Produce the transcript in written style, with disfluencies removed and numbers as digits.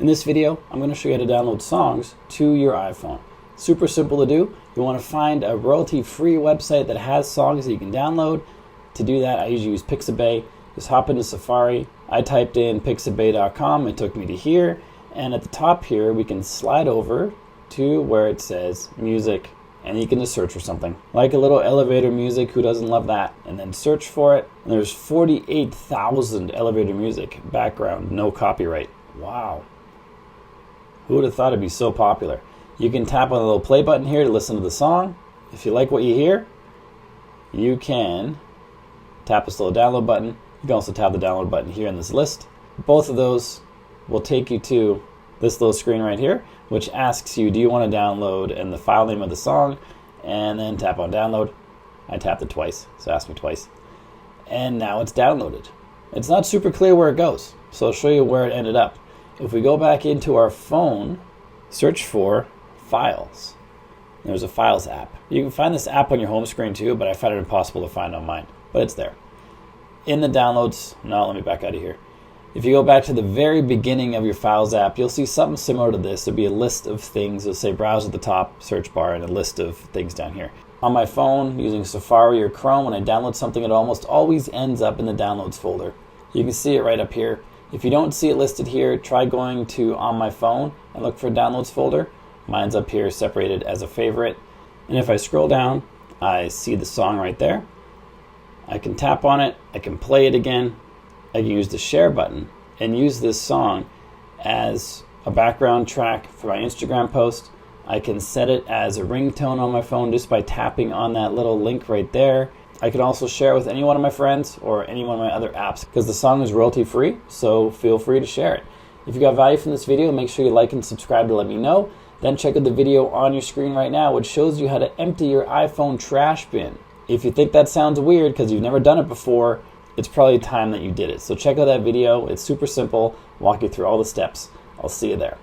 In this video, I'm going to show you how to download songs to your iPhone. Super simple to do. You want to find a royalty-free website that has songs that you can download. To do that, I usually use Pixabay. Just hop into Safari. I typed in pixabay.com. It took me to here. And at the top here, we can slide over to where it says music. And you can just search for something. Like a little elevator music, who doesn't love that? And then search for it. And there's 48,000 elevator music. Background, no copyright. Wow. Who would have thought it'd be so popular? You can tap on the little play button here to listen to the song. If you like what you hear, you can tap this little download button. You can also tap the download button here in this list. Both of those will take you to this little screen right here, which asks you, do you want to download, and the file name of the song, and then tap on download. I tapped it twice, so ask me twice. And now it's downloaded. It's not super clear where it goes, so I'll show you where it ended up. If we go back into our phone, search for Files. There's a Files app. You can find this app on your home screen too, but I found it impossible to find on mine. But it's there. In the downloads, no, let me back out of here. If you go back to the very beginning of your Files app, you'll see something similar to this. There'll be a list of things. It'll say Browse at the top, search bar, and a list of things down here. On my phone, using Safari or Chrome, when I download something, it almost always ends up in the Downloads folder. You can see it right up here. If you don't see it listed here, try going to On My Phone and look for a Downloads folder. Mine's up here separated as a favorite. And if I scroll down, I see the song right there. I can tap on it. I can play it again. I can use the share button and use this song as a background track for my Instagram post. I can set it as a ringtone on my phone just by tapping on that little link right there. I can also share with any one of my friends or any one of my other apps because the song is royalty free, so feel free to share it. If you got value from this video, make sure you like and subscribe to let me know. Then check out the video on your screen right now, which shows you how to empty your iPhone trash bin. If you think that sounds weird because you've never done it before, it's probably time that you did it. So check out that video. It's super simple. Walk you through all the steps. I'll see you there.